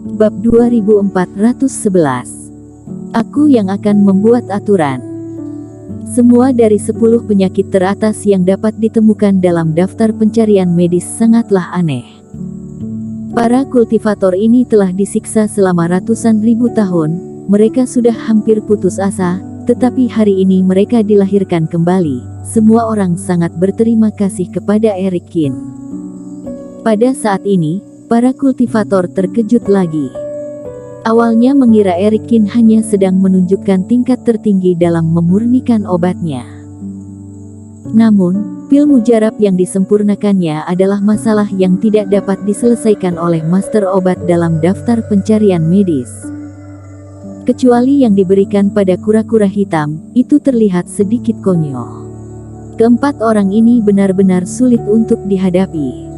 Bab 2411. Aku yang akan membuat aturan. Semua dari 10 penyakit teratas yang dapat ditemukan dalam daftar pencarian medis sangatlah aneh. Para kultivator ini telah disiksa selama ratusan ribu tahun, mereka sudah hampir putus asa, tetapi hari ini mereka dilahirkan kembali. Semua orang sangat berterima kasih kepada Eric Kin. Pada saat ini, para kultivator terkejut lagi. Awalnya mengira Eric Kin hanya sedang menunjukkan tingkat tertinggi dalam memurnikan obatnya. Namun, pil mujarab yang disempurnakannya adalah masalah yang tidak dapat diselesaikan oleh master obat dalam daftar pencarian medis. Kecuali yang diberikan pada kura-kura hitam, itu terlihat sedikit konyol. Keempat orang ini benar-benar sulit untuk dihadapi.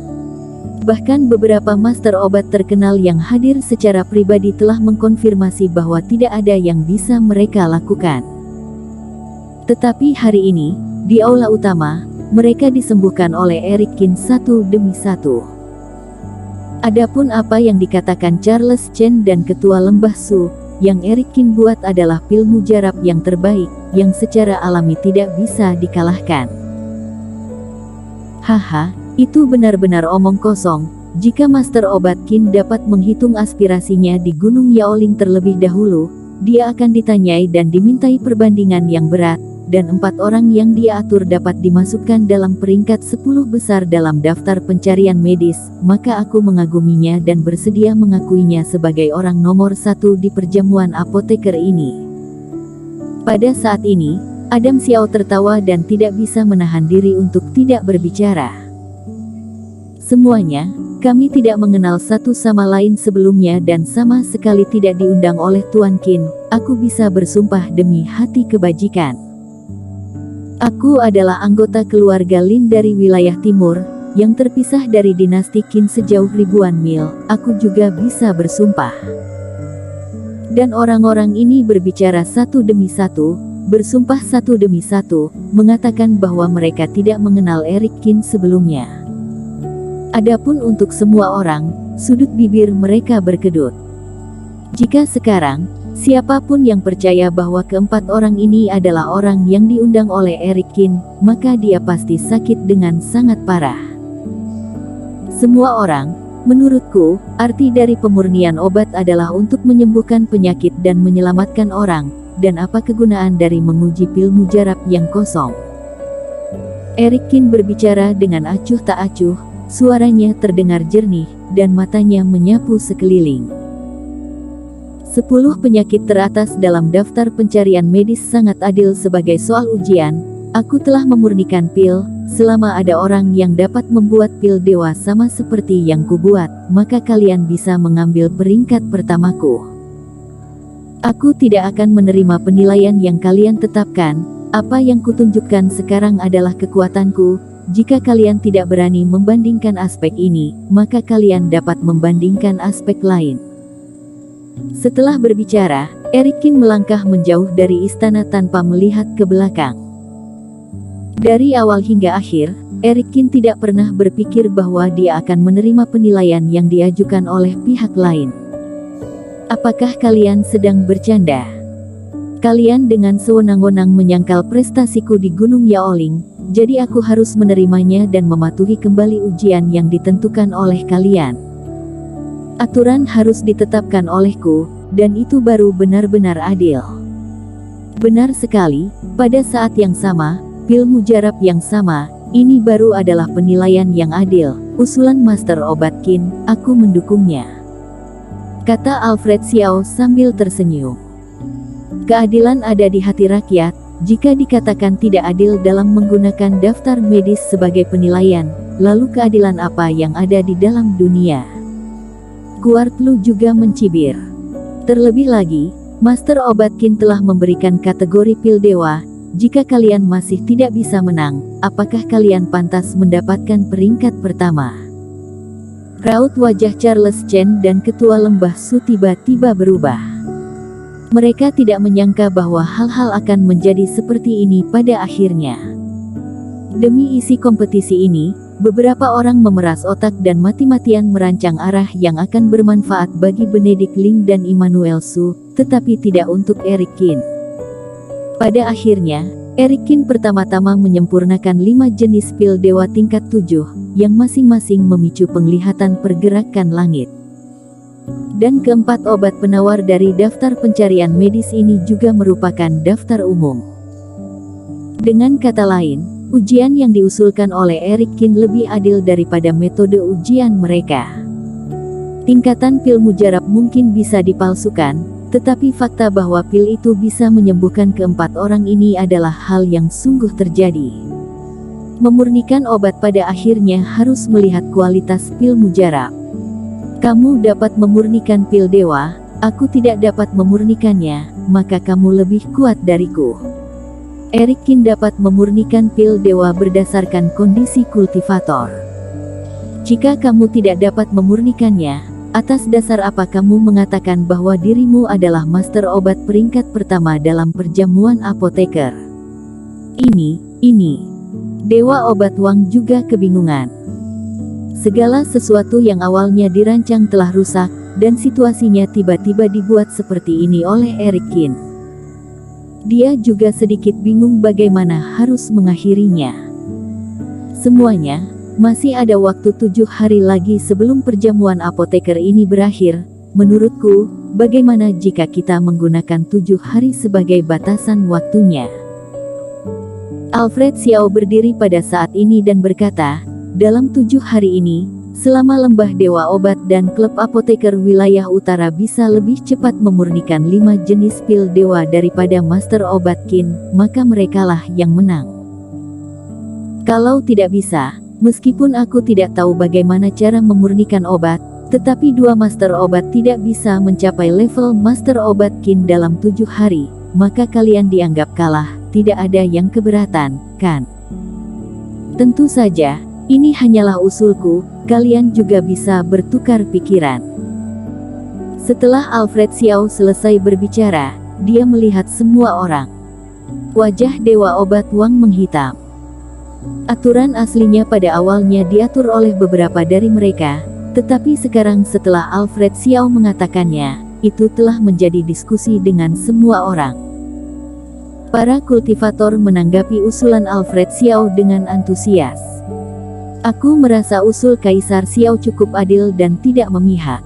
Bahkan beberapa master obat terkenal yang hadir secara pribadi telah mengkonfirmasi bahwa tidak ada yang bisa mereka lakukan. Tetapi hari ini, di aula utama, mereka disembuhkan oleh Eric Kin satu demi satu. Adapun apa yang dikatakan Charles Chen dan Ketua Lembah Su, yang Eric Kin buat adalah pil mujarab yang terbaik, yang secara alami tidak bisa dikalahkan. Haha. Itu benar-benar omong kosong. Jika master obat Kin dapat menghitung aspirasinya di Gunung Yaoling terlebih dahulu, dia akan ditanyai dan dimintai perbandingan yang berat, dan 4 orang yang dia atur dapat dimasukkan dalam peringkat 10 besar dalam daftar pencarian medis, maka aku mengaguminya dan bersedia mengakuinya sebagai orang nomor 1 di perjamuan apoteker ini. Pada saat ini, Adam Xiao tertawa dan tidak bisa menahan diri untuk tidak berbicara. Semuanya, kami tidak mengenal satu sama lain sebelumnya dan sama sekali tidak diundang oleh Tuan Qin. Aku bisa bersumpah demi hati kebajikan. Aku adalah anggota keluarga Lin dari wilayah timur, yang terpisah dari dinasti Qin sejauh ribuan mil. Aku juga bisa bersumpah. Dan orang-orang ini berbicara satu demi satu, bersumpah satu demi satu, mengatakan bahwa mereka tidak mengenal Eric Kin sebelumnya. Adapun untuk semua orang, sudut bibir mereka berkedut. Jika sekarang, siapapun yang percaya bahwa keempat orang ini adalah orang yang diundang oleh Eric Kin, maka dia pasti sakit dengan sangat parah. Semua orang, menurutku, arti dari pemurnian obat adalah untuk menyembuhkan penyakit dan menyelamatkan orang, dan apa kegunaan dari menguji pil mujarab yang kosong? Eric Kin berbicara dengan acuh tak acuh. Suaranya terdengar jernih, dan matanya menyapu sekeliling. 10 penyakit teratas dalam daftar pencarian medis sangat adil sebagai soal ujian. Aku telah memurnikan pil, selama ada orang yang dapat membuat pil dewa sama seperti yang kubuat, maka kalian bisa mengambil peringkat pertamaku. Aku tidak akan menerima penilaian yang kalian tetapkan. Apa yang kutunjukkan sekarang adalah kekuatanku. Jika kalian tidak berani membandingkan aspek ini, maka kalian dapat membandingkan aspek lain. Setelah berbicara, Eric Kin melangkah menjauh dari istana tanpa melihat ke belakang. Dari awal hingga akhir, Eric Kin tidak pernah berpikir bahwa dia akan menerima penilaian yang diajukan oleh pihak lain. Apakah kalian sedang bercanda? Kalian dengan sewenang-wenang menyangkal prestasiku di Gunung Yaoling, jadi aku harus menerimanya dan mematuhi kembali ujian yang ditentukan oleh kalian. Aturan harus ditetapkan olehku, dan itu baru benar-benar adil. Benar sekali, pada saat yang sama, pil mujarab yang sama, ini baru adalah penilaian yang adil. Usulan Master Obat Qin, aku mendukungnya, kata Alfred Xiao sambil tersenyum. Keadilan ada di hati rakyat. Jika dikatakan tidak adil dalam menggunakan daftar medis sebagai penilaian, lalu keadilan apa yang ada di dalam dunia? Kuart Lu juga mencibir. Terlebih lagi, Master Obat Qin telah memberikan kategori pil dewa. Jika kalian masih tidak bisa menang, apakah kalian pantas mendapatkan peringkat pertama? Raut wajah Charles Chen dan Ketua Lembah Su tiba-tiba berubah. Mereka tidak menyangka bahwa hal-hal akan menjadi seperti ini pada akhirnya. Demi isi kompetisi ini, beberapa orang memeras otak dan mati-matian merancang arah yang akan bermanfaat bagi Benedict Ling dan Immanuel Su, tetapi tidak untuk Eric Kin. Pada akhirnya, Eric Kin pertama-tama menyempurnakan 5 jenis pil dewa tingkat 7, yang masing-masing memicu penglihatan pergerakan langit. Dan keempat obat penawar dari daftar pencarian medis ini juga merupakan daftar umum. Dengan kata lain, ujian yang diusulkan oleh Eric Kin lebih adil daripada metode ujian mereka. Tingkatan pil mujarab mungkin bisa dipalsukan, tetapi fakta bahwa pil itu bisa menyembuhkan keempat orang ini adalah hal yang sungguh terjadi. Memurnikan obat pada akhirnya harus melihat kualitas pil mujarab. Kamu dapat memurnikan pil dewa, aku tidak dapat memurnikannya, maka kamu lebih kuat dariku. Eric Kin dapat memurnikan pil dewa berdasarkan kondisi kultivator. Jika kamu tidak dapat memurnikannya, atas dasar apa kamu mengatakan bahwa dirimu adalah master obat peringkat pertama dalam perjamuan apoteker? Ini. Dewa obat Wang juga kebingungan. Segala sesuatu yang awalnya dirancang telah rusak, dan situasinya tiba-tiba dibuat seperti ini oleh Eric Kin. Dia juga sedikit bingung bagaimana harus mengakhirinya. Semuanya, masih ada waktu 7 hari lagi sebelum perjamuan apoteker ini berakhir. Menurutku, bagaimana jika kita menggunakan 7 hari sebagai batasan waktunya? Alfred Xiao berdiri pada saat ini dan berkata, dalam 7 hari ini, selama Lembah Dewa Obat dan Klub Apoteker Wilayah Utara bisa lebih cepat memurnikan 5 jenis pil dewa daripada Master Obat Kin, maka merekalah yang menang. Kalau tidak bisa, meskipun aku tidak tahu bagaimana cara memurnikan obat, tetapi 2 Master Obat tidak bisa mencapai level Master Obat Kin dalam 7 hari, maka kalian dianggap kalah, tidak ada yang keberatan, kan? Tentu saja. Ini hanyalah usulku, kalian juga bisa bertukar pikiran. Setelah Alfred Xiao selesai berbicara, dia melihat semua orang. Wajah Dewa Obat Wang menghitam. Aturan aslinya pada awalnya diatur oleh beberapa dari mereka, tetapi sekarang setelah Alfred Xiao mengatakannya, itu telah menjadi diskusi dengan semua orang. Para kultivator menanggapi usulan Alfred Xiao dengan antusias. Aku merasa usul Kaisar Xiao cukup adil dan tidak memihak.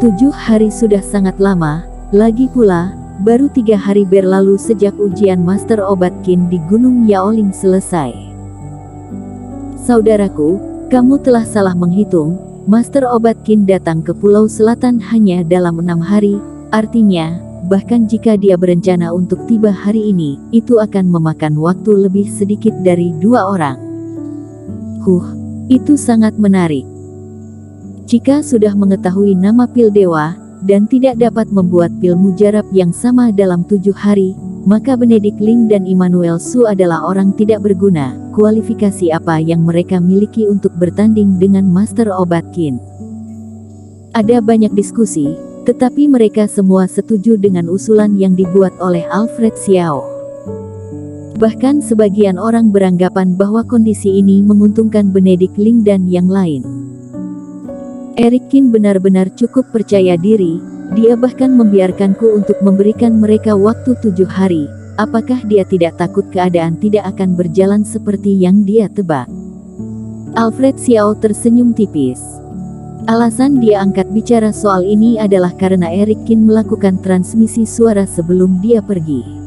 7 hari sudah sangat lama, lagi pula, baru 3 hari berlalu sejak ujian Master Obat Kin di Gunung Yaoling selesai. Saudaraku, kamu telah salah menghitung, Master Obat Kin datang ke Pulau Selatan hanya dalam 6 hari, artinya, bahkan jika dia berencana untuk tiba hari ini, itu akan memakan waktu lebih sedikit dari 2 orang. Itu sangat menarik. Jika sudah mengetahui nama pil dewa, dan tidak dapat membuat pil mujarab yang sama dalam 7 hari, maka Benedict Ling dan Immanuel Su adalah orang tidak berguna. Kualifikasi apa yang mereka miliki untuk bertanding dengan Master Obat Kin? Ada banyak diskusi, tetapi mereka semua setuju dengan usulan yang dibuat oleh Alfred Xiao. Bahkan sebagian orang beranggapan bahwa kondisi ini menguntungkan Benedict Ling dan yang lain. Eric Kin benar-benar cukup percaya diri, dia bahkan membiarkanku untuk memberikan mereka waktu 7 hari. Apakah dia tidak takut keadaan tidak akan berjalan seperti yang dia tebak? Alfred Xiao tersenyum tipis. Alasan dia angkat bicara soal ini adalah karena Eric Kin melakukan transmisi suara sebelum dia pergi.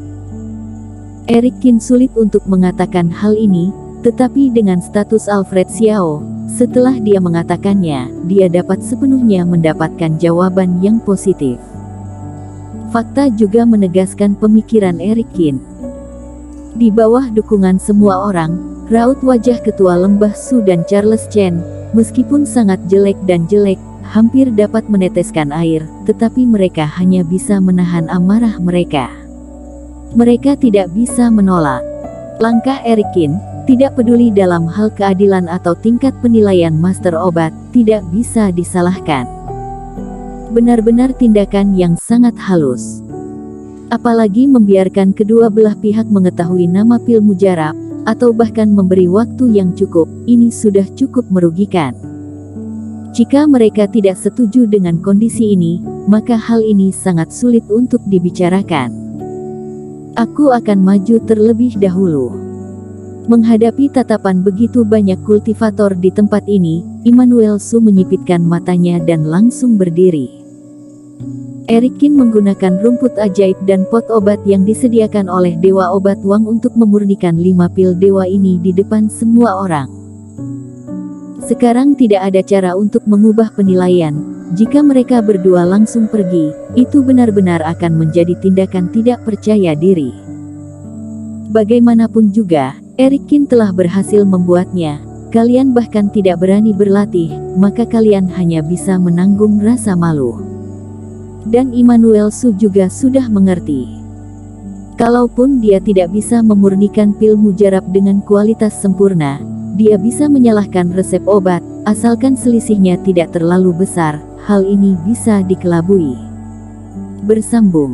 Eric Kin sulit untuk mengatakan hal ini, tetapi dengan status Alfred Xiao, setelah dia mengatakannya, dia dapat sepenuhnya mendapatkan jawaban yang positif. Fakta juga menegaskan pemikiran Eric Kin. Di bawah dukungan semua orang, raut wajah Ketua Lembah Su dan Charles Chen, meskipun sangat jelek dan jelek, hampir dapat meneteskan air, tetapi mereka hanya bisa menahan amarah mereka. Mereka tidak bisa menolak. Langkah Eric Kin, tidak peduli dalam hal keadilan atau tingkat penilaian Master Obat, tidak bisa disalahkan. Benar-benar tindakan yang sangat halus. Apalagi membiarkan kedua belah pihak mengetahui nama pil mujarab, atau bahkan memberi waktu yang cukup, ini sudah cukup merugikan. Jika mereka tidak setuju dengan kondisi ini, maka hal ini sangat sulit untuk dibicarakan. Aku akan maju terlebih dahulu. Menghadapi tatapan begitu banyak kultivator di tempat ini, Immanuel Su menyipitkan matanya dan langsung berdiri. Eric Qin menggunakan rumput ajaib dan pot obat yang disediakan oleh Dewa Obat Wang untuk memurnikan 5 pil dewa ini di depan semua orang. Sekarang tidak ada cara untuk mengubah penilaian. Jika mereka berdua langsung pergi, itu benar-benar akan menjadi tindakan tidak percaya diri. Bagaimanapun juga, Eric Qin telah berhasil membuatnya. Kalian bahkan tidak berani berlatih, maka kalian hanya bisa menanggung rasa malu. Dan Immanuel Su juga sudah mengerti. Kalaupun dia tidak bisa memurnikan pil mujarab dengan kualitas sempurna, dia bisa menyalahkan resep obat, asalkan selisihnya tidak terlalu besar, hal ini bisa dikelabui. Bersambung.